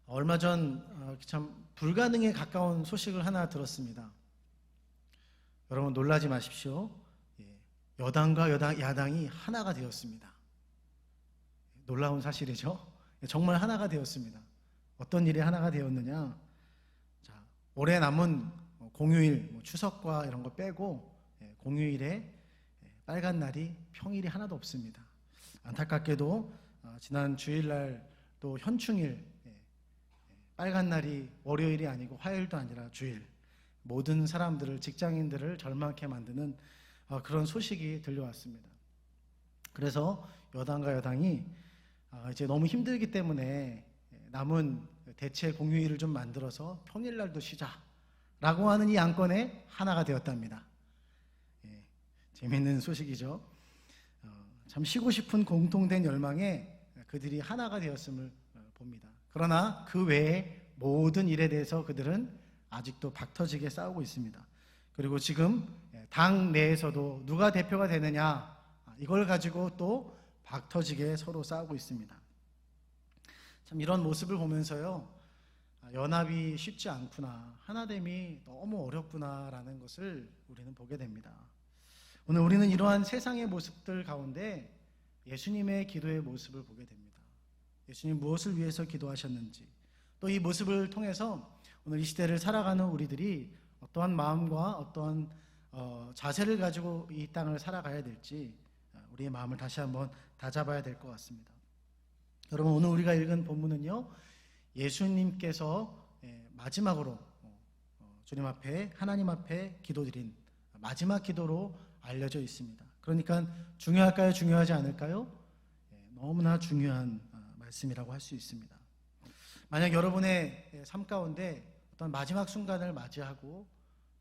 얼마 전 참 불가능에 가까운 소식을 하나 들었습니다. 여러분 놀라지 마십시오. 여당과 야당이 하나가 되었습니다. 놀라운 사실이죠. 정말 하나가 되었습니다. 어떤 일이 하나가 되었느냐? 자, 올해 남은 공휴일, 추석과 이런 거 빼고 공휴일에 빨간 날이 평일이 하나도 없습니다. 안타깝게도 지난 주일날 또 현충일 빨간 날이 월요일이 아니고 화요일도 아니라 주일, 모든 사람들을, 직장인들을 절망케 만드는 그런 소식이 들려왔습니다. 그래서 여당과 여당이 이제 너무 힘들기 때문에 남은 대체 공휴일을 좀 만들어서 평일날도 쉬자라고 하는 이 안건에 하나가 되었답니다. 재미있는 소식이죠. 참 쉬고 싶은 공통된 열망에 그들이 하나가 되었음을 봅니다. 그러나 그 외에 모든 일에 대해서 그들은 아직도 박터지게 싸우고 있습니다. 그리고 지금 당 내에서도 누가 대표가 되느냐, 이걸 가지고 또 박터지게 서로 싸우고 있습니다. 참 이런 모습을 보면서요, 연합이 쉽지 않구나, 하나됨이 너무 어렵구나라는 것을 우리는 보게 됩니다. 오늘 우리는 이러한 세상의 모습들 가운데 예수님의 기도의 모습을 보게 됩니다. 예수님 무엇을 위해서 기도하셨는지, 또 이 모습을 통해서 오늘 이 시대를 살아가는 우리들이 어떠한 마음과 어떠한 자세를 가지고 이 땅을 살아가야 될지 우리의 마음을 다시 한번 다잡아야 될 것 같습니다. 여러분, 오늘 우리가 읽은 본문은요, 예수님께서 마지막으로 주님 앞에, 하나님 앞에 기도드린 마지막 기도로 알려져 있습니다. 그러니까 중요할까요? 중요하지 않을까요? 너무나 중요한 말씀이라고 할 수 있습니다. 만약 여러분의 삶 가운데 어떤 마지막 순간을 맞이하고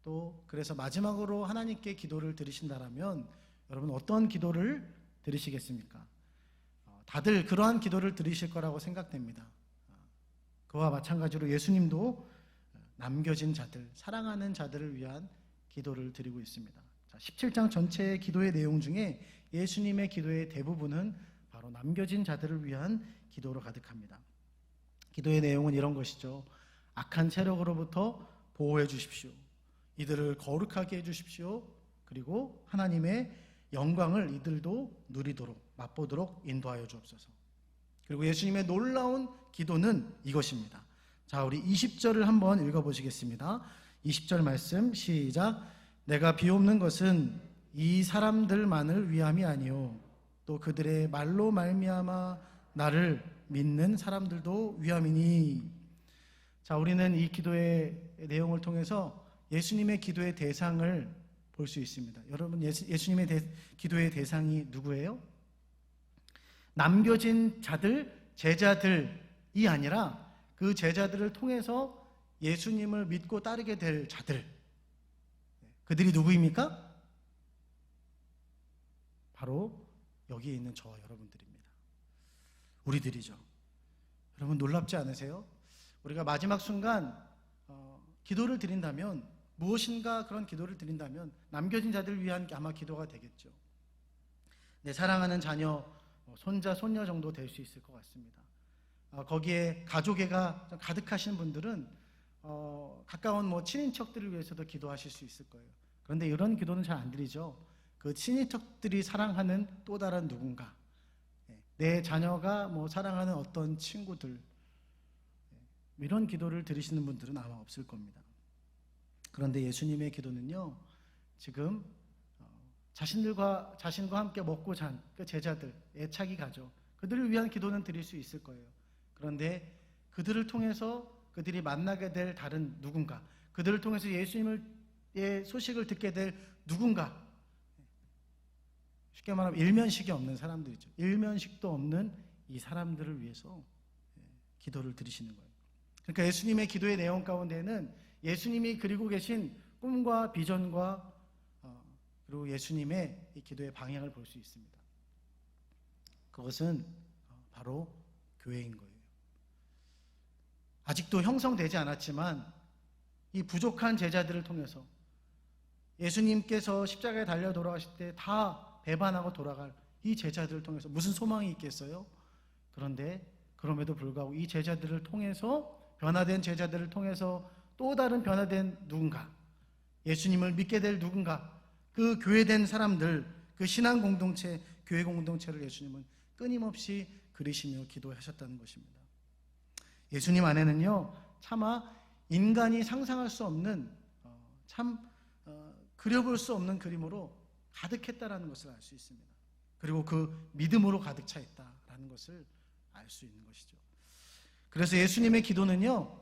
또 그래서 마지막으로 하나님께 기도를 드리신다라면 여러분 어떤 기도를 드리시겠습니까? 다들 그러한 기도를 드리실 거라고 생각됩니다. 그와 마찬가지로 예수님도 남겨진 자들, 사랑하는 자들을 위한 기도를 드리고 있습니다. 17장 전체의 기도의 내용 중에 예수님의 기도의 대부분은 바로 남겨진 자들을 위한 기도로 가득합니다. 기도의 내용은 이런 것이죠. 악한 세력으로부터 보호해 주십시오. 이들을 거룩하게 해 주십시오. 그리고 하나님의 영광을 이들도 누리도록, 맛보도록 인도하여 주옵소서. 그리고 예수님의 놀라운 기도는 이것입니다. 자, 우리 20절을 한번 읽어보시겠습니다. 20절 말씀 시작. 내가 비옵는 것은 이 사람들만을 위함이 아니요 또 그들의 말로 말미암아 나를 믿는 사람들도 위함이니. 자, 우리는 이 기도의 내용을 통해서 예수님의 기도의 대상을 볼 수 있습니다. 여러분, 예수님의 기도의 대상이 누구예요? 남겨진 자들, 제자들이 아니라 그 제자들을 통해서 예수님을 믿고 따르게 될 자들, 그들이 누구입니까? 바로 여기에 있는 저와 여러분들입니다. 우리들이죠. 여러분 놀랍지 않으세요? 우리가 마지막 순간 기도를 드린다면, 무엇인가 그런 기도를 드린다면 남겨진 자들을 위한 아마 기도가 되겠죠. 내 사랑하는 자녀, 손자, 손녀 정도 될 수 있을 것 같습니다. 거기에 가족애가 가득하신 분들은 가까운 친인척들을 위해서도 기도하실 수 있을 거예요. 그런데 이런 기도는 잘 안 드리죠. 그 친인척들이 사랑하는 또 다른 누군가, 내 자녀가 사랑하는 어떤 친구들, 이런 기도를 드리시는 분들은 아마 없을 겁니다. 그런데 예수님의 기도는요, 지금 자신과 함께 먹고 잔 그 제자들, 애착이 가죠. 그들을 위한 기도는 드릴 수 있을 거예요. 그런데 그들을 통해서 그들이 만나게 될 다른 누군가, 그들을 통해서 예수님의 소식을 듣게 될 누군가, 쉽게 말하면 일면식이 없는 사람들이죠. 일면식도 없는 이 사람들을 위해서 기도를 드리시는 거예요. 그러니까 예수님의 기도의 내용 가운데는 예수님이 그리고 계신 꿈과 비전과 그리고 예수님의 이 기도의 방향을 볼 수 있습니다. 그것은 바로 교회인 거예요. 아직도 형성되지 않았지만 이 부족한 제자들을 통해서 예수님께서 십자가에 달려 돌아가실 때 다 배반하고 돌아갈 이 제자들을 통해서 무슨 소망이 있겠어요? 그런데 그럼에도 불구하고 이 제자들을 통해서, 변화된 제자들을 통해서 또 다른 변화된 누군가, 예수님을 믿게 될 누군가, 그 교회된 사람들, 그 신앙 공동체, 교회 공동체를 예수님은 끊임없이 그리시며 기도하셨다는 것입니다. 예수님 안에는요, 차마 인간이 상상할 수 없는, 그려볼 수 없는 그림으로 가득했다라는 것을 알 수 있습니다. 그리고 그 믿음으로 가득 차 있다라는 것을 알 수 있는 것이죠. 그래서 예수님의 기도는요,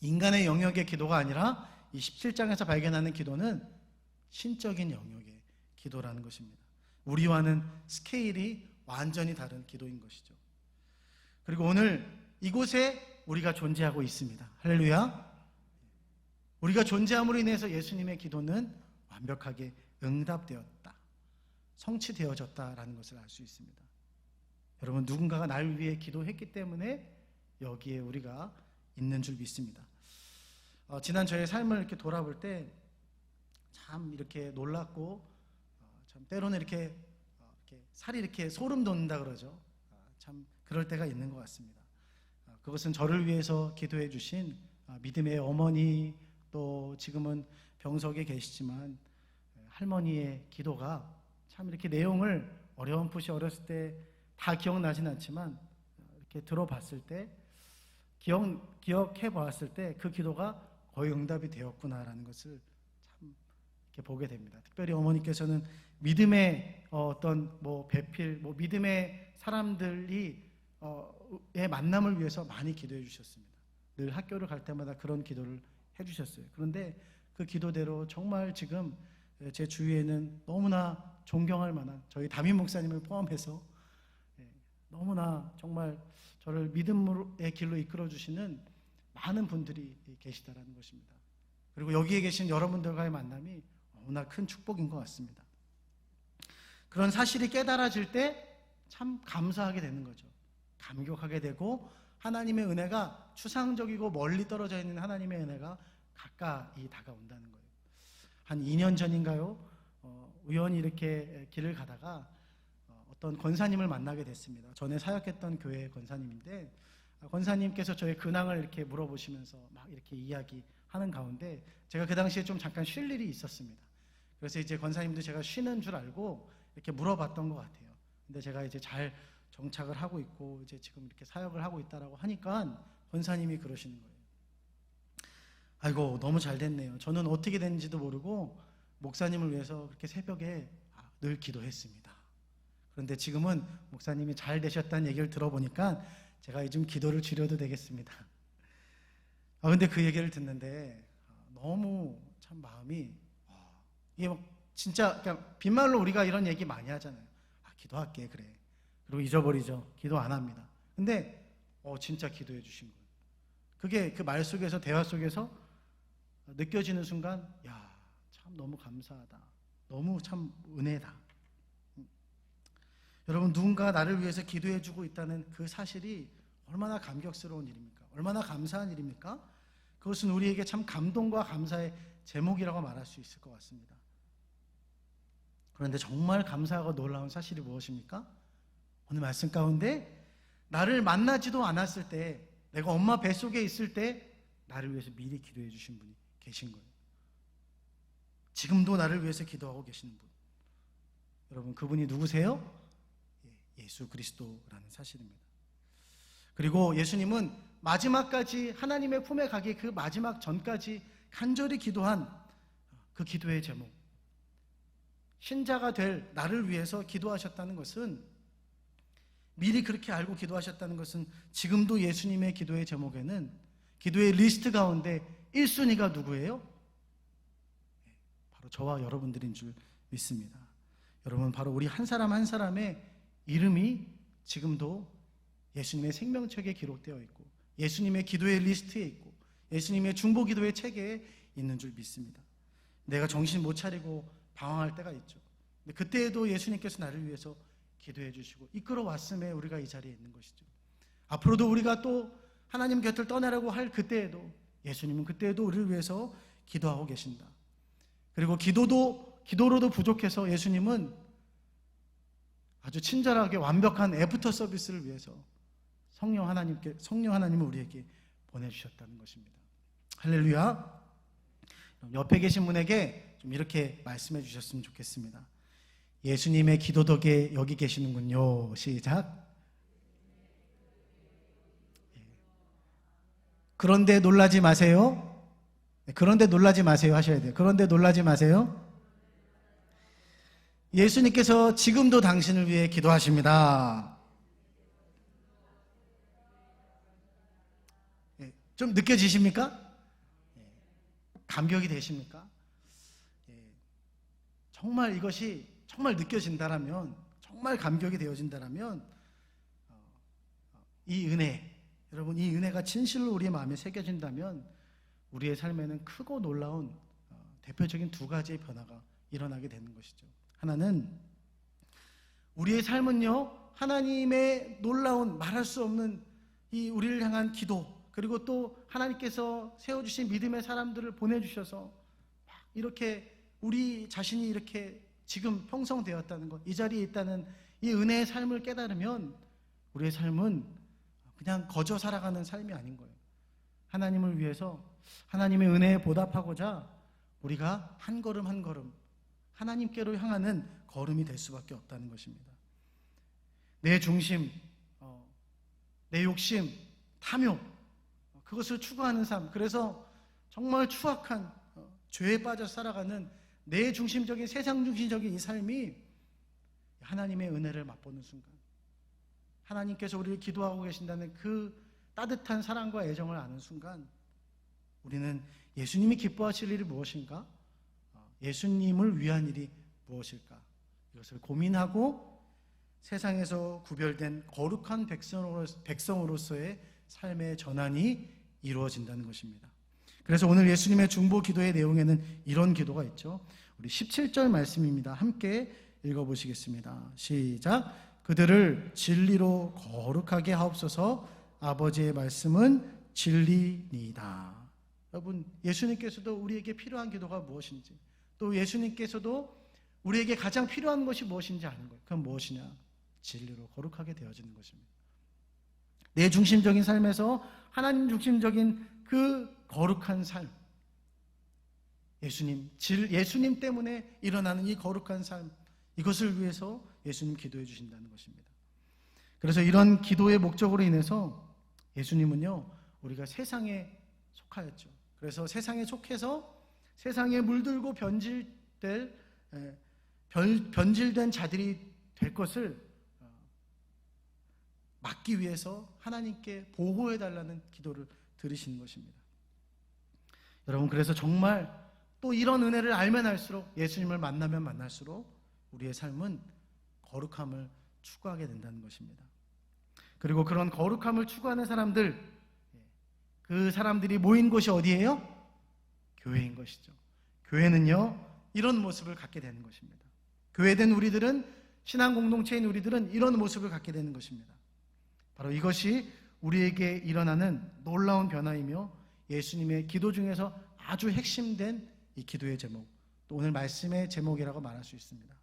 인간의 영역의 기도가 아니라 이 17장에서 발견하는 기도는 신적인 영역의 기도라는 것입니다. 우리와는 스케일이 완전히 다른 기도인 것이죠. 그리고 오늘 이곳에 우리가 존재하고 있습니다. 할렐루야. 우리가 존재함으로 인해서 예수님의 기도는 완벽하게 응답되었다, 성취되어졌다라는 것을 알 수 있습니다. 여러분, 누군가가 나를 위해 기도했기 때문에 여기에 우리가 있는 줄 믿습니다. 지난 저의 삶을 이렇게 돌아볼 때 참 이렇게 놀랍고, 참 때로는 이렇게 살이 이렇게 소름 돋는다 그러죠. 참 그럴 때가 있는 것 같습니다. 그것은 저를 위해서 기도해 주신 믿음의 어머니, 또 지금은 병석에 계시지만 할머니의 기도가 참 이렇게 내용을 어렴풋이 어렸을 때 다 기억나진 않지만 이렇게 들어봤을 때, 기억해 보았을 때 그 기도가 거의 응답이 되었구나라는 것을 참 이렇게 보게 됩니다. 특별히 어머니께서는 믿음의 어떤 배필, 믿음의 사람들이 의 만남을 위해서 많이 기도해 주셨습니다. 늘 학교를 갈 때마다 그런 기도를 해 주셨어요. 그런데 그 기도대로 정말 지금 제 주위에는 너무나 존경할 만한, 저희 담임 목사님을 포함해서 너무나 정말 저를 믿음의 길로 이끌어 주시는 많은 분들이 계시다라는 것입니다. 그리고 여기에 계신 여러분들과의 만남이 너무나 큰 축복인 것 같습니다. 그런 사실이 깨달아질 때 참 감사하게 되는 거죠. 감격하게 되고, 하나님의 은혜가, 추상적이고 멀리 떨어져 있는 하나님의 은혜가 가까이 다가온다는 거예요. 한 2년 전인가요? 우연히 이렇게 길을 가다가 어떤 권사님을 만나게 됐습니다. 전에 사역했던 교회 권사님인데, 권사님께서 저의 근황을 이렇게 물어보시면서 막 이렇게 이야기하는 가운데 제가 그 당시에 좀 잠깐 쉴 일이 있었습니다. 그래서 이제 권사님도 제가 쉬는 줄 알고 이렇게 물어봤던 것 같아요. 근데 제가 이제 잘 정착을 하고 있고 이제 지금 이렇게 사역을 하고 있다라고 하니까 권사님이 그러시는 거예요. 아이고, 너무 잘 됐네요. 저는 어떻게 됐는지도 모르고 목사님을 위해서 그렇게 새벽에 늘 기도했습니다. 그런데 지금은 목사님이 잘 되셨다는 얘기를 들어보니까 제가 요즘 기도를 줄여도 되겠습니다. 근데 그 얘기를 듣는데 너무 참 마음이, 이게 막 진짜 그냥 빈말로 우리가 이런 얘기 많이 하잖아요. 기도할게, 그래. 그리고 잊어버리죠. 기도 안 합니다. 근데 진짜 기도해 주신 거예요. 그게 그 말 속에서, 대화 속에서 느껴지는 순간, 야, 참 너무 감사하다, 너무 참 은혜다. 여러분, 누군가 나를 위해서 기도해 주고 있다는 그 사실이 얼마나 감격스러운 일입니까? 얼마나 감사한 일입니까? 그것은 우리에게 참 감동과 감사의 제목이라고 말할 수 있을 것 같습니다. 그런데 정말 감사하고 놀라운 사실이 무엇입니까? 오늘 말씀 가운데 나를 만나지도 않았을 때, 내가 엄마 뱃속에 있을 때 나를 위해서 미리 기도해 주신 분이 계신 거예요. 지금도 나를 위해서 기도하고 계시는 분, 여러분, 그분이 누구세요? 예수 그리스도라는 사실입니다. 그리고 예수님은 마지막까지 하나님의 품에 가기 그 마지막 전까지 간절히 기도한 그 기도의 제목, 신자가 될 나를 위해서 기도하셨다는 것은, 미리 그렇게 알고 기도하셨다는 것은, 지금도 예수님의 기도의 제목에는, 기도의 리스트 가운데 1순위가 누구예요? 바로 저와 여러분들인 줄 믿습니다. 여러분, 바로 우리 한 사람 한 사람의 이름이 지금도 예수님의 생명책에 기록되어 있고, 예수님의 기도의 리스트에 있고, 예수님의 중보기도의 책에 있는 줄 믿습니다. 내가 정신 못 차리고 방황할 때가 있죠. 근데 그때에도 예수님께서 나를 위해서 기도해 주시고 이끌어 왔음에 우리가 이 자리에 있는 것이죠. 앞으로도 우리가 또 하나님 곁을 떠나려고 할 그때에도 예수님은 그때에도 우리를 위해서 기도하고 계신다. 그리고 기도로도 부족해서 예수님은 아주 친절하게 완벽한 애프터 서비스를 위해서 성령 하나님을 우리에게 보내주셨다는 것입니다. 할렐루야. 옆에 계신 분에게 좀 이렇게 말씀해 주셨으면 좋겠습니다. 예수님의 기도 덕에 여기 계시는군요. 시작. 그런데 놀라지 마세요. 그런데 놀라지 마세요 하셔야 돼요. 그런데 놀라지 마세요. 예수님께서 지금도 당신을 위해 기도하십니다. 좀 느껴지십니까? 감격이 되십니까? 정말 이것이 정말 느껴진다라면, 정말 감격이 되어진다라면 이 은혜, 여러분 이 은혜가 진실로 우리의 마음에 새겨진다면 우리의 삶에는 크고 놀라운 대표적인 두 가지의 변화가 일어나게 되는 것이죠. 하나는 우리의 삶은요, 하나님의 놀라운 말할 수 없는 이 우리를 향한 기도, 그리고 또 하나님께서 세워주신 믿음의 사람들을 보내주셔서 이렇게 우리 자신이 이렇게 지금 형성되었다는 것, 이 자리에 있다는 이 은혜의 삶을 깨달으면 우리의 삶은 그냥 거저 살아가는 삶이 아닌 거예요. 하나님을 위해서 하나님의 은혜에 보답하고자 우리가 한 걸음 한 걸음 하나님께로 향하는 걸음이 될 수밖에 없다는 것입니다. 내 중심, 내 욕심, 탐욕, 그것을 추구하는 삶, 그래서 정말 추악한 죄에 빠져 살아가는 내 중심적인, 세상 중심적인 이 삶이 하나님의 은혜를 맛보는 순간, 하나님께서 우리를 기도하고 계신다는 그 따뜻한 사랑과 애정을 아는 순간 우리는 예수님이 기뻐하실 일이 무엇인가? 예수님을 위한 일이 무엇일까? 이것을 고민하고 세상에서 구별된 거룩한 백성으로서의 삶의 전환이 이루어진다는 것입니다. 그래서 오늘 예수님의 중보 기도의 내용에는 이런 기도가 있죠. 우리 17절 말씀입니다. 함께 읽어보시겠습니다. 시작. 그들을 진리로 거룩하게 하옵소서. 아버지의 말씀은 진리니이다. 여러분, 예수님께서도 우리에게 필요한 기도가 무엇인지, 또 예수님께서도 우리에게 가장 필요한 것이 무엇인지 아는 거예요. 그건 무엇이냐? 진리로 거룩하게 되어지는 것입니다. 내 중심적인 삶에서 하나님 중심적인 그 거룩한 삶, 예수님 때문에 일어나는 이 거룩한 삶, 이것을 위해서 예수님 기도해 주신다는 것입니다. 그래서 이런 기도의 목적으로 인해서 예수님은요, 우리가 세상에 속하였죠. 그래서 세상에 속해서 세상에 물들고 변질된 자들이 될 것을 막기 위해서 하나님께 보호해달라는 기도를 들으시는 것입니다. 여러분, 그래서 정말 또 이런 은혜를 알면 알수록, 예수님을 만나면 만날수록 우리의 삶은 거룩함을 추구하게 된다는 것입니다. 그리고 그런 거룩함을 추구하는 사람들, 그 사람들이 모인 곳이 어디예요? 교회인 것이죠. 교회는요, 이런 모습을 갖게 되는 것입니다. 교회된 우리들은, 신앙 공동체인 우리들은 이런 모습을 갖게 되는 것입니다. 바로 이것이 우리에게 일어나는 놀라운 변화이며 예수님의 기도 중에서 아주 핵심된 이 기도의 제목, 또 오늘 말씀의 제목이라고 말할 수 있습니다.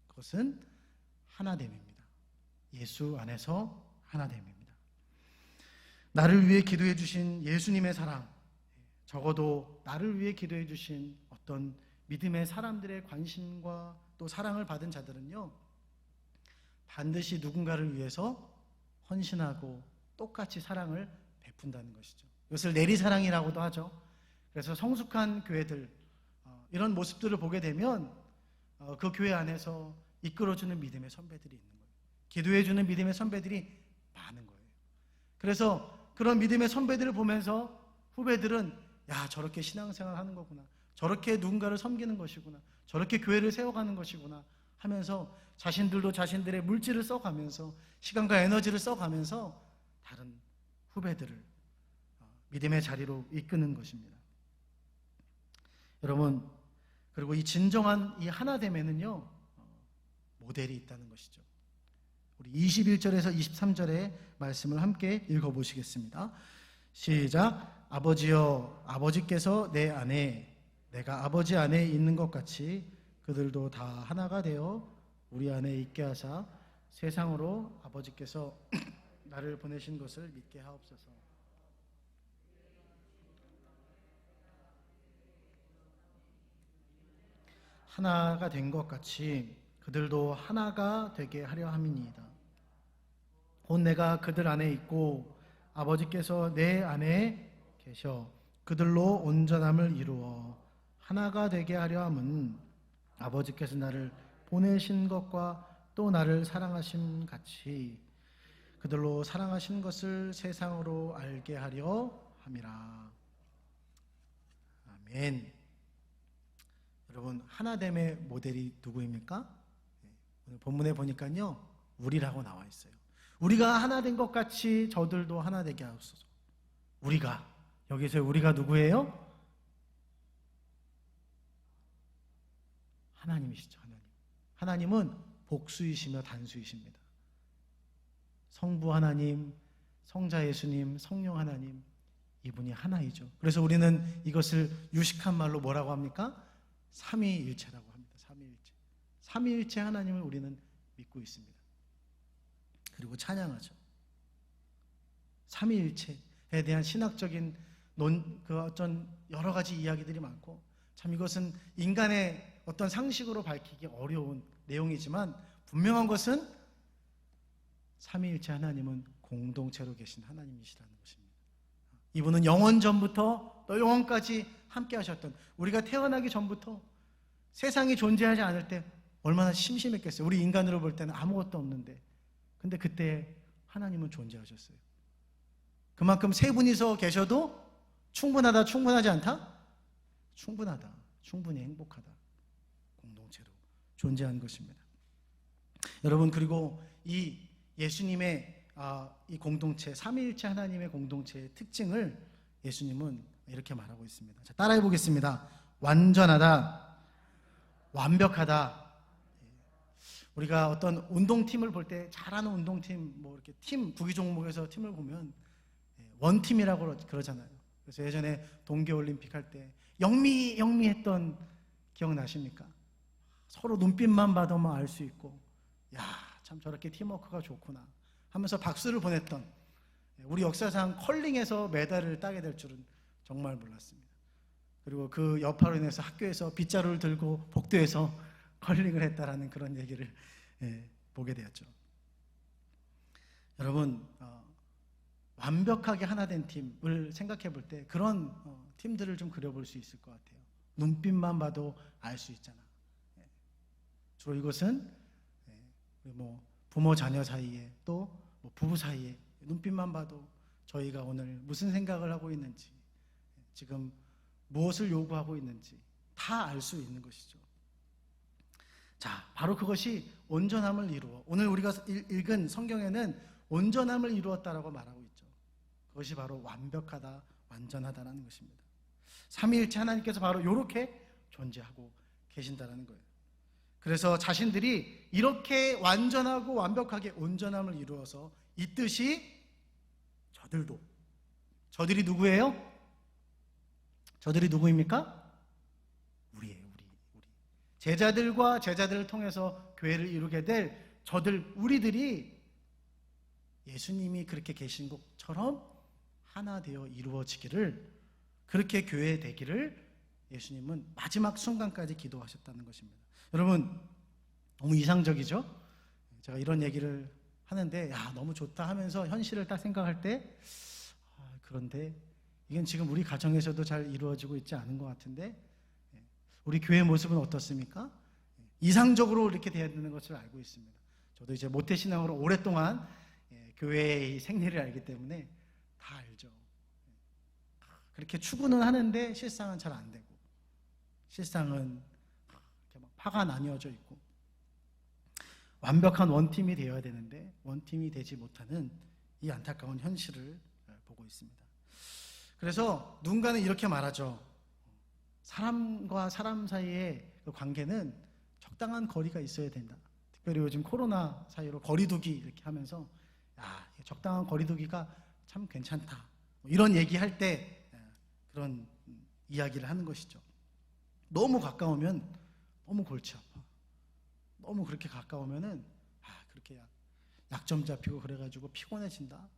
그것은 하나됨입니다. 예수 안에서 하나됨입니다. 나를 위해 기도해 주신 예수님의 사랑, 적어도 나를 위해 기도해 주신 어떤 믿음의 사람들의 관심과 또 사랑을 받은 자들은요, 반드시 누군가를 위해서 헌신하고 똑같이 사랑을 베푼다는 것이죠. 이것을 내리사랑이라고도 하죠. 그래서 성숙한 교회들, 이런 모습들을 보게 되면 그 교회 안에서 이끌어주는 믿음의 선배들이 있는 거예요. 기도해주는 믿음의 선배들이 많은 거예요. 그래서 그런 믿음의 선배들을 보면서 후배들은, 야, 저렇게 신앙생활 하는 거구나, 저렇게 누군가를 섬기는 것이구나, 저렇게 교회를 세워가는 것이구나 하면서 자신들도 자신들의 물질을 써가면서, 시간과 에너지를 써가면서 다른 후배들을 믿음의 자리로 이끄는 것입니다. 여러분, 그리고 이 진정한 이 하나됨에는요, 모델이 있다는 것이죠. 우리 21절에서 23절의 말씀을 함께 읽어보시겠습니다. 시작. 아버지여, 아버지께서 내 안에, 내가 아버지 안에 있는 것 같이 그들도 다 하나가 되어 우리 안에 있게 하사 세상으로 아버지께서 나를 보내신 것을 믿게 하옵소서. 하나가 된 것 같이 그들도 하나가 되게 하려 함이니이다. 곧 내가 그들 안에 있고 아버지께서 내 안에 계셔 그들로 온전함을 이루어 하나가 되게 하려 함은 아버지께서 나를 보내신 것과 또 나를 사랑하심 같이 그들로 사랑하신 것을 세상으로 알게 하려 함이라. 아멘. 여러분, 하나됨의 모델이 누구입니까? 오늘 본문에 보니까요, 우리라고 나와 있어요. 우리가 하나 된 것 같이 저들도 하나 되게 하옵소서. 우리가, 여기서 우리가 누구예요? 하나님이시죠. 하나님은 복수이시며 단수이십니다. 성부 하나님, 성자 예수님, 성령 하나님, 이분이 하나이죠. 그래서 우리는 이것을 유식한 말로 뭐라고 합니까? 삼위일체라고 합니다. 삼위일체. 삼위일체 하나님을 우리는 믿고 있습니다. 그리고 찬양하죠. 삼위일체에 대한 신학적인 어떤 여러 가지 이야기들이 많고, 참 이것은 인간의 어떤 상식으로 밝히기 어려운 내용이지만 분명한 것은 삼위일체 하나님은 공동체로 계신 하나님이시라는 것입니다. 이분은 영원 전부터 또 영원까지 함께 하셨던, 우리가 태어나기 전부터 세상이 존재하지 않을 때 얼마나 심심했겠어요. 우리 인간으로 볼 때는 아무것도 없는데, 근데 그때 하나님은 존재하셨어요. 그만큼 세 분이서 계셔도 충분하다, 충분하지 않다? 충분하다, 충분히 행복하다. 공동체로 존재한 것입니다. 여러분, 그리고 이 예수님의 이 공동체, 삼위일체 하나님의 공동체의 특징을 예수님은 이렇게 말하고 있습니다. 자, 따라해 보겠습니다. 완전하다, 완벽하다. 우리가 어떤 운동팀을 볼 때, 잘하는 운동팀, 뭐 이렇게 팀, 구기 종목에서 팀을 보면 원팀이라고 그러잖아요. 그래서 예전에 동계올림픽 할 때 영미했던 기억나십니까? 서로 눈빛만 봐도만 알 수 있고, 야, 참 저렇게 팀워크가 좋구나 하면서 박수를 보냈던, 우리 역사상 컬링에서 메달을 따게 될 줄은 정말 몰랐습니다. 그리고 그 여파로 인해서 학교에서 빗자루를 들고 복도에서 컬링을 했다라는 그런 얘기를 보게 되었죠. 여러분, 완벽하게 하나 된 팀을 생각해 볼 때 그런 팀들을 좀 그려볼 수 있을 것 같아요. 눈빛만 봐도 알 수 있잖아. 주로 이것은 뭐 부모 자녀 사이에, 또 뭐 부부 사이에 눈빛만 봐도 저희가 오늘 무슨 생각을 하고 있는지, 지금 무엇을 요구하고 있는지 다 알 수 있는 것이죠. 자, 바로 그것이 온전함을 이루어, 오늘 우리가 읽은 성경에는 온전함을 이루었다라고 말하고 있죠. 그것이 바로 완벽하다, 완전하다라는 것입니다. 삼위일체 하나님께서 바로 이렇게 존재하고 계신다라는 거예요. 그래서 자신들이 이렇게 완전하고 완벽하게 온전함을 이루어서 있듯이 저들이 누구예요? 저들이 누구입니까? 우리예요. 우리. 제자들과 제자들을 통해서 교회를 이루게 될 저들, 우리들이 예수님이 그렇게 계신 것처럼 하나 되어 이루어지기를, 그렇게 교회 되기를 예수님은 마지막 순간까지 기도하셨다는 것입니다. 여러분, 너무 이상적이죠? 제가 이런 얘기를 하는데, 야, 너무 좋다 하면서 현실을 딱 생각할 때, 그런데 이건 지금 우리 가정에서도 잘 이루어지고 있지 않은 것 같은데, 우리 교회 모습은 어떻습니까? 이상적으로 이렇게 돼야 되는 것을 알고 있습니다. 저도 이제 모태신앙으로 오랫동안 교회의 생리를 알기 때문에 다 알죠. 그렇게 추구는 하는데 실상은 잘 안 되고, 실상은 이렇게 막 파가 나뉘어져 있고, 완벽한 원팀이 되어야 되는데 원팀이 되지 못하는 이 안타까운 현실을 보고 있습니다. 그래서 누군가는 이렇게 말하죠. 사람과 사람 사이의 그 관계는 적당한 거리가 있어야 된다. 특별히 요즘 코로나 사이로 거리두기 이렇게 하면서, 적당한 거리두기가 참 괜찮다, 이런 얘기할 때 그런 이야기를 하는 것이죠. 너무 가까우면 너무 골치 아파. 너무 그렇게 가까우면은 그렇게 약점 잡히고 그래가지고 피곤해진다.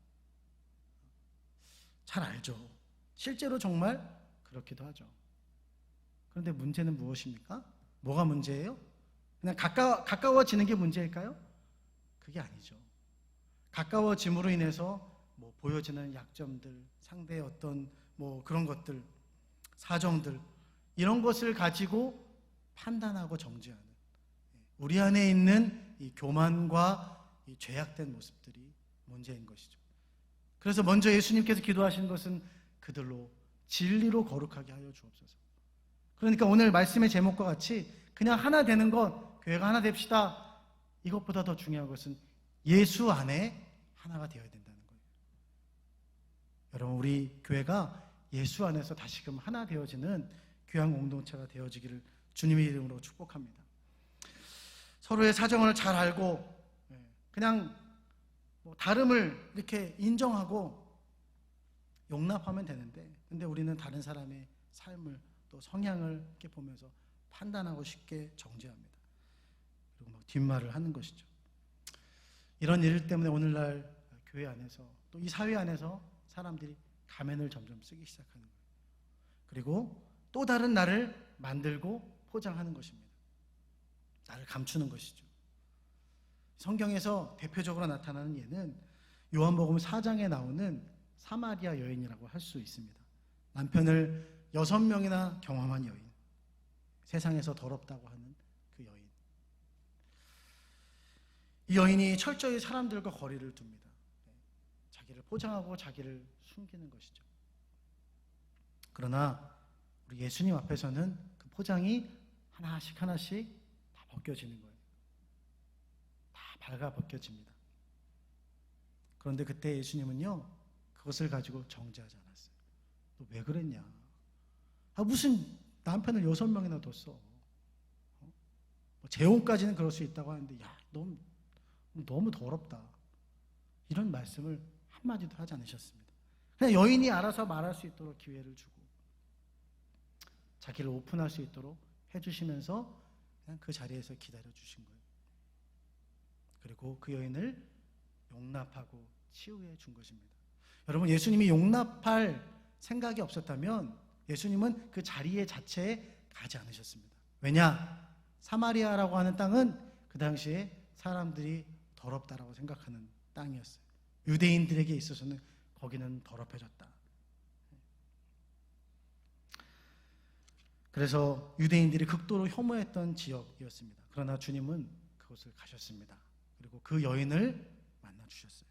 잘 알죠. 실제로 정말 그렇기도 하죠. 그런데 문제는 무엇입니까? 뭐가 문제예요? 그냥 가까워지는 게 문제일까요? 그게 아니죠. 가까워짐으로 인해서 보여지는 약점들, 상대의 어떤 그런 것들, 사정들, 이런 것을 가지고 판단하고 정죄하는 우리 안에 있는 이 교만과 이 죄악된 모습들이 문제인 것이죠. 그래서 먼저 예수님께서 기도하신 것은 그들로 진리로 거룩하게 하여 주옵소서. 그러니까 오늘 말씀의 제목과 같이 그냥 하나 되는 것, 교회가 하나 됩시다, 이것보다 더 중요한 것은 예수 안에 하나가 되어야 된다는 거예요. 여러분, 우리 교회가 예수 안에서 다시금 하나 되어지는 귀한 공동체가 되어지기를 주님의 이름으로 축복합니다. 서로의 사정을 잘 알고 그냥 다름을 이렇게 인정하고 용납하면 되는데, 근데 우리는 다른 사람의 삶을 또 성향을 이렇게 보면서 판단하고 쉽게 정죄합니다. 그리고 뒷말을 하는 것이죠. 이런 일 때문에 오늘날 교회 안에서 또 이 사회 안에서 사람들이 가면을 점점 쓰기 시작하는 거예요. 그리고 또 다른 나를 만들고 포장하는 것입니다. 나를 감추는 것이죠. 성경에서 대표적으로 나타나는 예는 요한복음 4장에 나오는 사마리아 여인이라고 할 수 있습니다. 남편을 6명이나 경험한 여인, 세상에서 더럽다고 하는 그 여인. 이 여인이 철저히 사람들과 거리를 둡니다. 자기를 포장하고 자기를 숨기는 것이죠. 그러나 우리 예수님 앞에서는 그 포장이 하나씩 하나씩 다 벗겨지는 거예요. 다 발가 벗겨집니다. 그런데 그때 예수님은요, 그것을 가지고 정죄하지 않았어요. 너 왜 그랬냐? 무슨 남편을 6명이나 뒀어. 재혼까지는 그럴 수 있다고 하는데, 야, 너무 더럽다. 이런 말씀을 한마디도 하지 않으셨습니다. 그냥 여인이 알아서 말할 수 있도록 기회를 주고 자기를 오픈할 수 있도록 해주시면서 그냥 그 자리에서 기다려주신 거예요. 그리고 그 여인을 용납하고 치유해 준 것입니다. 여러분, 예수님이 용납할 생각이 없었다면 예수님은 그 자리에 자체에 가지 않으셨습니다. 왜냐? 사마리아라고 하는 땅은 그 당시에 사람들이 더럽다라고 생각하는 땅이었어요. 유대인들에게 있어서는 거기는 더럽혀졌다. 그래서 유대인들이 극도로 혐오했던 지역이었습니다. 그러나 주님은 그곳을 가셨습니다. 그리고 그 여인을 만나 주셨어요.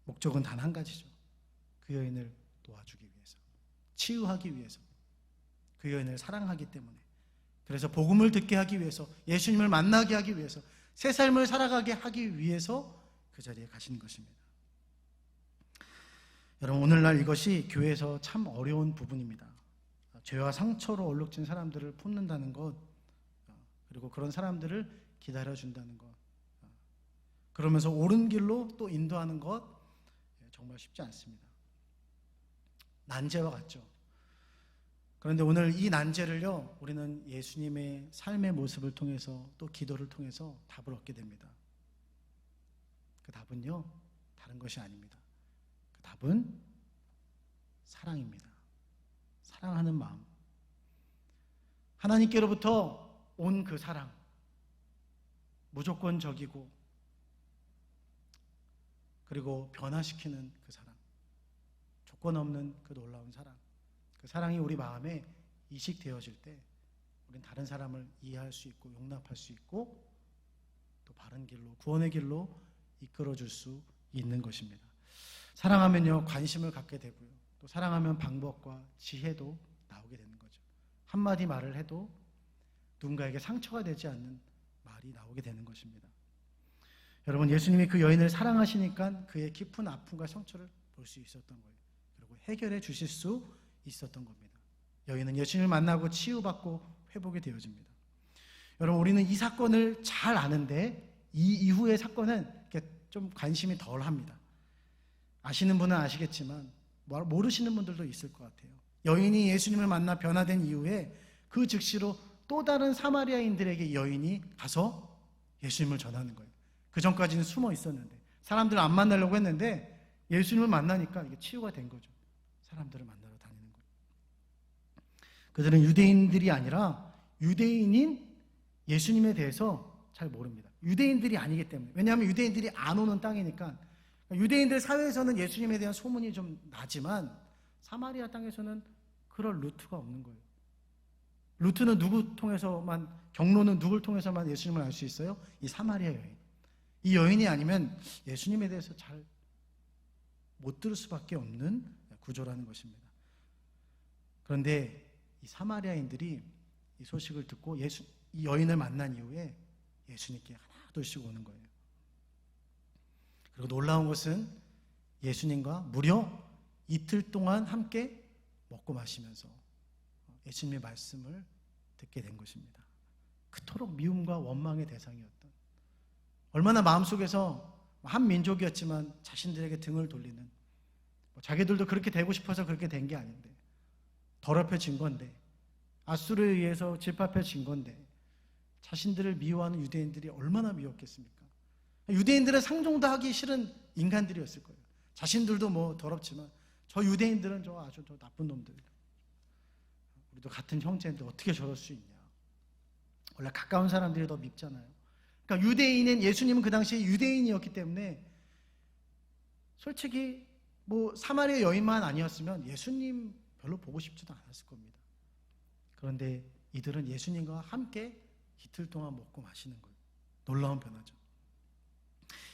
목적은 단 한 가지죠. 그 여인을 도와주기 위해서, 치유하기 위해서, 그 여인을 사랑하기 때문에, 그래서 복음을 듣게 하기 위해서, 예수님을 만나게 하기 위해서, 새 삶을 살아가게 하기 위해서 그 자리에 가신 것입니다. 여러분, 오늘날 이것이 교회에서 참 어려운 부분입니다. 죄와 상처로 얼룩진 사람들을 품는다는 것, 그리고 그런 사람들을 기다려준다는 것, 그러면서 옳은 길로 또 인도하는 것, 정말 쉽지 않습니다. 난제와 같죠. 그런데 오늘 이 난제를요, 우리는 예수님의 삶의 모습을 통해서 또 기도를 통해서 답을 얻게 됩니다. 그 답은요, 다른 것이 아닙니다. 그 답은 사랑입니다. 사랑하는 마음. 하나님께로부터 온 그 사랑, 무조건적이고 그리고 변화시키는 그 사랑, 조건 없는 그 놀라운 사랑, 그 사랑이 우리 마음에 이식되어질 때 우리는 다른 사람을 이해할 수 있고 용납할 수 있고 또 바른 길로, 구원의 길로 이끌어줄 수 있는 것입니다. 사랑하면요, 관심을 갖게 되고요, 또 사랑하면 방법과 지혜도 나오게 되는 거죠. 한마디 말을 해도 누군가에게 상처가 되지 않는 말이 나오게 되는 것입니다. 여러분, 예수님이 그 여인을 사랑하시니까 그의 깊은 아픔과 상처를 볼 수 있었던 거예요. 그리고 해결해 주실 수 있었던 겁니다. 여인은 예수님을 만나고 치유받고 회복이 되어집니다. 여러분, 우리는 이 사건을 잘 아는데 이 이후의 사건은 좀 관심이 덜합니다. 아시는 분은 아시겠지만 모르시는 분들도 있을 것 같아요. 여인이 예수님을 만나 변화된 이후에 그 즉시로 또 다른 사마리아인들에게 여인이 가서 예수님을 전하는 거예요. 그 전까지는 숨어 있었는데 사람들을 안 만나려고 했는데 예수님을 만나니까 이게 치유가 된 거죠. 사람들을 만나러 다니는 거예요. 그들은 유대인들이 아니라 유대인인 예수님에 대해서 잘 모릅니다. 유대인들이 아니기 때문에. 왜냐하면 유대인들이 안 오는 땅이니까. 유대인들 사회에서는 예수님에 대한 소문이 좀 나지만 사마리아 땅에서는 그럴 루트가 없는 거예요. 루트는 누구 통해서만, 경로는 누굴 통해서만 예수님을 알 수 있어요? 이 사마리아 여인. 이 여인이 아니면 예수님에 대해서 잘 못 들을 수밖에 없는 구조라는 것입니다. 그런데 이 사마리아인들이 이 소식을 듣고 이 여인을 만난 이후에 예수님께 하나둘씩 오는 거예요. 그리고 놀라운 것은 예수님과 무려 이틀 동안 함께 먹고 마시면서 예수님의 말씀을 듣게 된 것입니다. 그토록 미움과 원망의 대상이었던, 얼마나 마음속에서 한 민족이었지만 자신들에게 등을 돌리는, 자기들도 그렇게 되고 싶어서 그렇게 된 게 아닌데 더럽혀진 건데, 아수르에 의해서 질밥해진 건데 자신들을 미워하는 유대인들이 얼마나 미웠겠습니까? 유대인들은 상종도 하기 싫은 인간들이었을 거예요. 자신들도 뭐 더럽지만 저 유대인들은 아주 나쁜 놈들, 우리도 같은 형제인데 어떻게 저럴 수 있냐. 원래 가까운 사람들이 더 밉잖아요. 그러니까 유대인인 예수님은 그 당시에 유대인이었기 때문에 솔직히 뭐 사마리아 여인만 아니었으면 예수님 별로 보고 싶지도 않았을 겁니다. 그런데 이들은 예수님과 함께 이틀 동안 먹고 마시는 거예요. 놀라운 변화죠.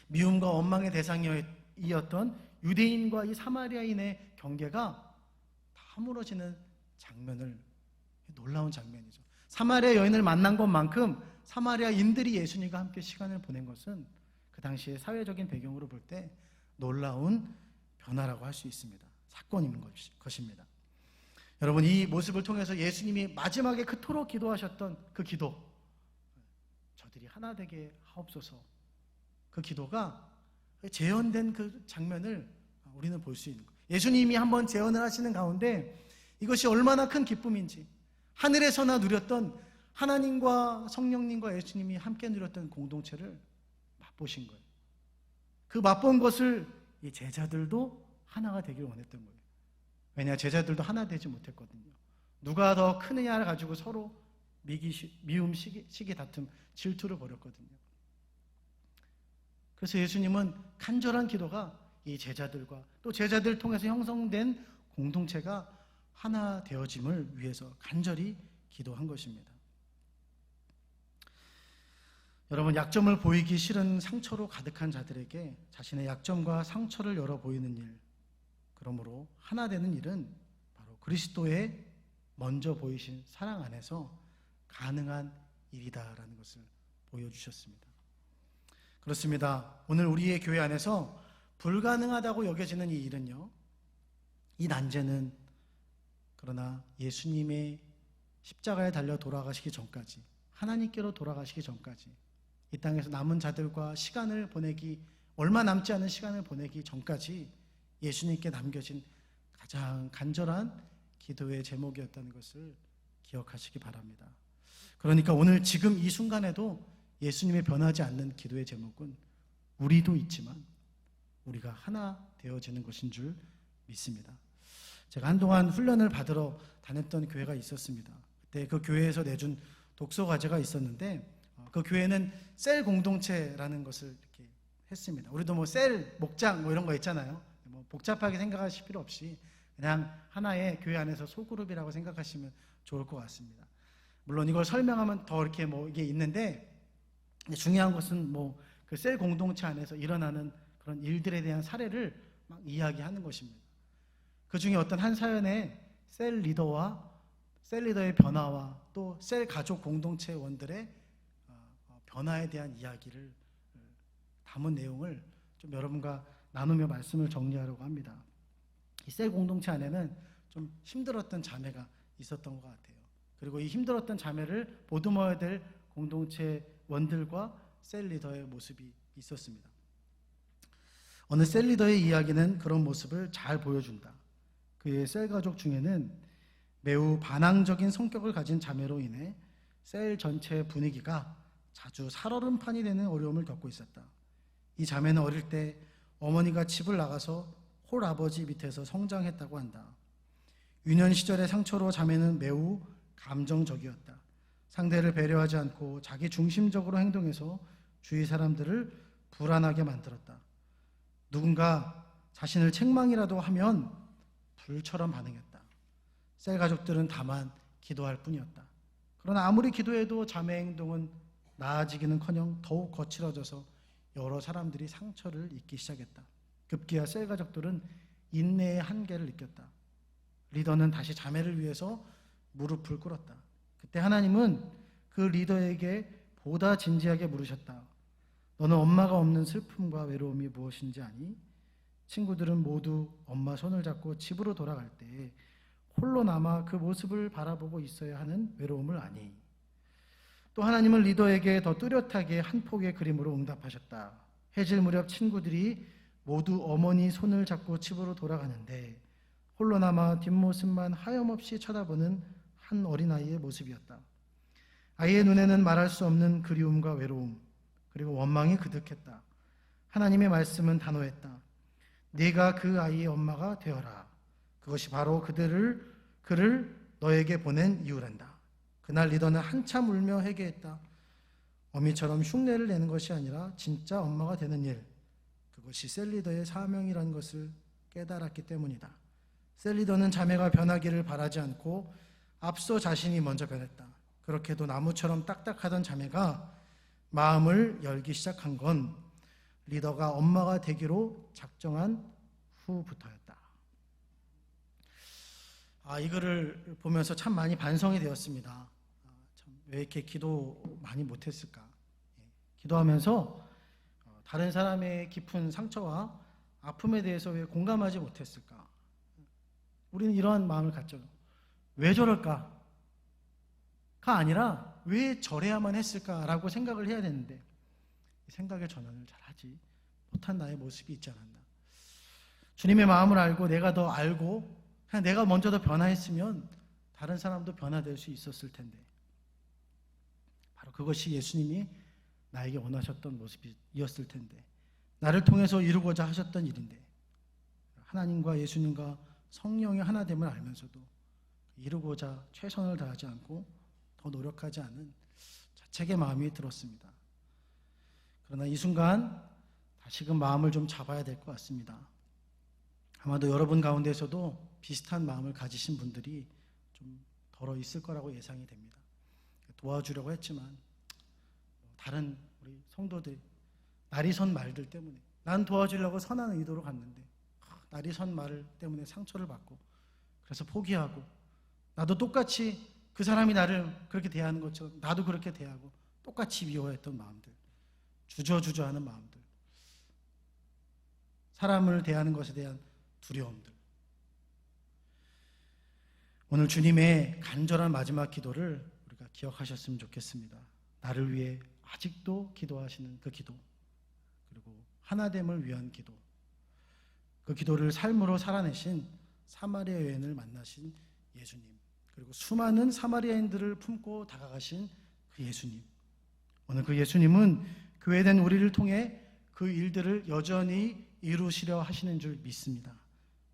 미움과 원망의 대상이었던 유대인과 이 사마리아인의 경계가 다 무너지는 장면을, 놀라운 장면이죠. 사마리아 여인을 만난 것만큼 사마리아인들이 예수님과 함께 시간을 보낸 것은 그 당시의 사회적인 배경으로 볼 때 놀라운 변화라고 할 수 있습니다. 사건인 것입니다. 여러분, 이 모습을 통해서 예수님이 마지막에 그토록 기도하셨던 그 기도, 저들이 하나 되게 하옵소서, 그 기도가 재현된 그 장면을 우리는 볼 수 있는 거예요. 예수님이 한번 재현을 하시는 가운데 이것이 얼마나 큰 기쁨인지, 하늘에서나 누렸던 하나님과 성령님과 예수님이 함께 누렸던 공동체를 맛보신 거예요. 그 맛본 것을 이 제자들도 하나가 되길 원했던 거예요. 왜냐, 제자들도 하나 되지 못했거든요. 누가 더 크느냐를 가지고 서로 미움, 시기 다툼, 질투를 벌였거든요. 그래서 예수님은 간절한 기도가 이 제자들과 또 제자들을 통해서 형성된 공동체가 하나 되어짐을 위해서 간절히 기도한 것입니다. 여러분, 약점을 보이기 싫은 상처로 가득한 자들에게 자신의 약점과 상처를 열어 보이는 일, 그러므로 하나 되는 일은 바로 그리스도의 먼저 보이신 사랑 안에서 가능한 일이다라는 것을 보여주셨습니다. 그렇습니다. 오늘 우리의 교회 안에서 불가능하다고 여겨지는 이 일은요, 이 난제는 그러나 예수님의 십자가에 달려 돌아가시기 전까지, 하나님께로 돌아가시기 전까지, 이 땅에서 남은 자들과 시간을 보내기, 얼마 남지 않은 시간을 보내기 전까지 예수님께 남겨진 가장 간절한 기도의 제목이었다는 것을 기억하시기 바랍니다. 그러니까 오늘 지금 이 순간에도 예수님의 변하지 않는 기도의 제목은 우리도 있지만 우리가 하나 되어지는 것인 줄 믿습니다. 제가 한동안 훈련을 받으러 다녔던 교회가 있었습니다. 그때 그 교회에서 내준 독서 과제가 있었는데 그 교회는 셀 공동체라는 것을 이렇게 했습니다. 우리도 뭐 셀, 목장 뭐 이런 거 있잖아요. 뭐 복잡하게 생각하실 필요 없이 그냥 하나의 교회 안에서 소그룹이라고 생각하시면 좋을 것 같습니다. 물론 이걸 설명하면 더 이렇게 뭐 이게 있는데, 중요한 것은 뭐 그 셀 공동체 안에서 일어나는 그런 일들에 대한 사례를 막 이야기하는 것입니다. 그 중에 어떤 한 사연에 셀 리더의 변화와 또 셀 가족 공동체원들의 변화에 대한 이야기를 담은 내용을 좀 여러분과 나누며 말씀을 정리하려고 합니다. 이 셀 공동체 안에는 좀 힘들었던 자매가 있었던 것 같아요. 그리고 이 힘들었던 자매를 보듬어야 될 공동체원들과 셀 리더의 모습이 있었습니다. 어느 셀 리더의 이야기는 그런 모습을 잘 보여준다. 그의 셀 가족 중에는 매우 반항적인 성격을 가진 자매로 인해 셀 전체의 분위기가 자주 살얼음판이 되는 어려움을 겪고 있었다. 이 자매는 어릴 때 어머니가 집을 나가서 홀아버지 밑에서 성장했다고 한다. 유년 시절의 상처로 자매는 매우 감정적이었다. 상대를 배려하지 않고 자기 중심적으로 행동해서 주위 사람들을 불안하게 만들었다. 누군가 자신을 책망이라도 하면 불처럼 반응했다. 셀 가족들은 다만 기도할 뿐이었다. 그러나 아무리 기도해도 자매의 행동은 나아지기는커녕 더욱 거칠어져서 여러 사람들이 상처를 입기 시작했다. 급기야 셀 가족들은 인내의 한계를 느꼈다. 리더는 다시 자매를 위해서 무릎을 꿇었다. 그때 하나님은 그 리더에게 보다 진지하게 물으셨다. 너는 엄마가 없는 슬픔과 외로움이 무엇인지 아니? 친구들은 모두 엄마 손을 잡고 집으로 돌아갈 때 홀로 남아 그 모습을 바라보고 있어야 하는 외로움을 아니? 또 하나님은 리더에게 더 뚜렷하게 한 폭의 그림으로 응답하셨다. 해질 무렵 친구들이 모두 어머니 손을 잡고 집으로 돌아가는데 홀로 남아 뒷모습만 하염없이 쳐다보는 한 어린아이의 모습이었다. 아이의 눈에는 말할 수 없는 그리움과 외로움, 그리고 원망이 그득했다. 하나님의 말씀은 단호했다. 네가 그 아이의 엄마가 되어라. 그것이 바로 그를 너에게 보낸 이유란다. 그날 리더는 한참 울며 회개했다. 어미처럼 흉내를 내는 것이 아니라 진짜 엄마가 되는 일, 그것이 셀리더의 사명이라는 것을 깨달았기 때문이다. 셀리더는 자매가 변하기를 바라지 않고 앞서 자신이 먼저 변했다. 그렇게도 나무처럼 딱딱하던 자매가 마음을 열기 시작한 건 리더가 엄마가 되기로 작정한 후부터였다. 이거를 보면서 참 많이 반성이 되었습니다. 왜 이렇게 기도 많이 못했을까? 기도하면서 다른 사람의 깊은 상처와 아픔에 대해서 왜 공감하지 못했을까? 우리는 이러한 마음을 갖죠. 왜 저럴까? 가 아니라 왜 저래야만 했을까라고 생각을 해야 되는데 생각의 전환을 잘 하지 못한 나의 모습이 있지 않았나. 주님의 마음을 알고 내가 더 알고 그냥 내가 먼저 더 변화했으면 다른 사람도 변화될 수 있었을 텐데 바로 그것이 예수님이 나에게 원하셨던 모습이었을 텐데 나를 통해서 이루고자 하셨던 일인데 하나님과 예수님과 성령의 하나됨을 알면서도 이루고자 최선을 다하지 않고 더 노력하지 않은 자책의 마음이 들었습니다. 그러나 이 순간 다시금 마음을 좀 잡아야 될 것 같습니다. 아마도 여러분 가운데서도 비슷한 마음을 가지신 분들이 좀 덜어 있을 거라고 예상이 됩니다. 도와주려고 했지만 다른 우리 성도들 날이 선 말들 때문에 난 도와주려고 선한 의도로 갔는데 날이 선 말 때문에 상처를 받고 그래서 포기하고 나도 똑같이 그 사람이 나를 그렇게 대하는 것처럼 나도 그렇게 대하고 똑같이 미워했던 마음들, 주저주저하는 마음들, 사람을 대하는 것에 대한 두려움들. 오늘 주님의 간절한 마지막 기도를 우리가 기억하셨으면 좋겠습니다. 나를 위해 아직도 기도하시는 그 기도, 그리고 하나됨을 위한 기도, 그 기도를 삶으로 살아내신 사마리아 여인을 만나신 예수님, 그리고 수많은 사마리아인들을 품고 다가가신 그 예수님. 오늘 그 예수님은 교회된 우리를 통해 그 일들을 여전히 이루시려 하시는 줄 믿습니다.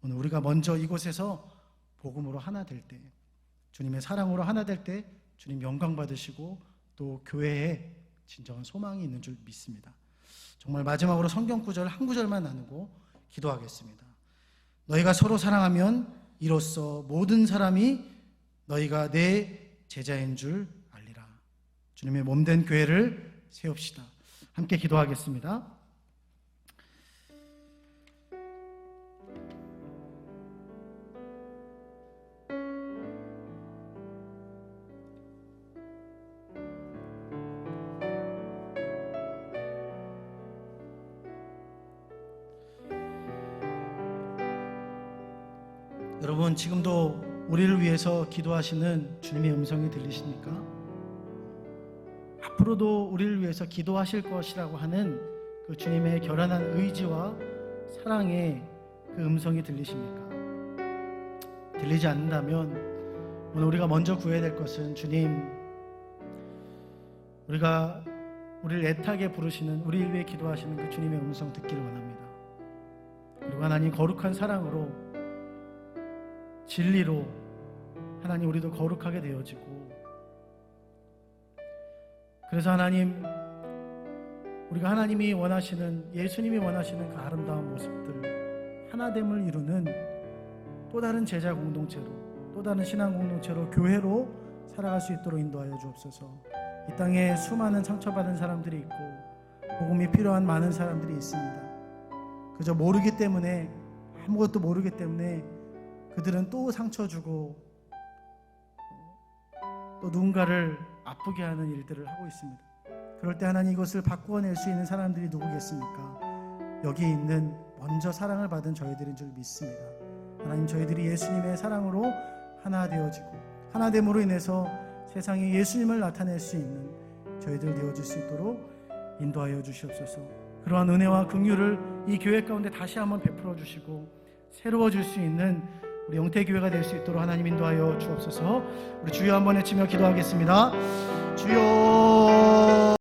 오늘 우리가 먼저 이곳에서 복음으로 하나 될 때, 주님의 사랑으로 하나 될 때 주님 영광 받으시고 또 교회에 진정한 소망이 있는 줄 믿습니다. 정말 마지막으로 성경 구절 한 구절만 나누고 기도하겠습니다. 너희가 서로 사랑하면 이로써 모든 사람이 너희가 내 제자인 줄 알리라. 주님의 몸된 교회를 세웁시다. 함께 기도하겠습니다. 여러분, 지금도 우리를 위해서 기도하시는 주님의 음성이 들리십니까? 앞으로도 우리를 위해서 기도하실 것이라고 하는 그 주님의 결연한 의지와 사랑의 그 음성이 들리십니까? 들리지 않는다면 오늘 우리가 먼저 구해야 될 것은 주님, 우리가 우리를 애타게 부르시는, 우리를 위해 기도하시는 그 주님의 음성 듣기를 원합니다. 그리고 하나님 거룩한 사랑으로, 진리로 하나님 우리도 거룩하게 되어지고, 그래서 하나님 우리가 하나님이 원하시는, 예수님이 원하시는 그 아름다운 모습들, 하나됨을 이루는 또 다른 제자 공동체로, 또 다른 신앙 공동체로, 교회로 살아갈 수 있도록 인도하여 주옵소서. 이 땅에 수많은 상처받은 사람들이 있고 복음이 필요한 많은 사람들이 있습니다. 그저 모르기 때문에, 아무것도 모르기 때문에 그들은 또 상처 주고 또 누군가를 아프게 하는 일들을 하고 있습니다. 그럴 때 하나님 이것을 바꾸어낼 수 있는 사람들이 누구겠습니까? 여기 있는 먼저 사랑을 받은 저희들인 줄 믿습니다. 하나님, 저희들이 예수님의 사랑으로 하나 되어지고 하나됨으로 인해서 세상에 예수님을 나타낼 수 있는 저희들 되어질 수 있도록 인도하여 주시옵소서. 그러한 은혜와 긍휼을 이 교회 가운데 다시 한번 베풀어 주시고 새로워 줄 수 있는 우리 영태교회가 될 수 있도록 하나님 인도하여 주옵소서. 우리 주여 한번 외치며 기도하겠습니다. 주여.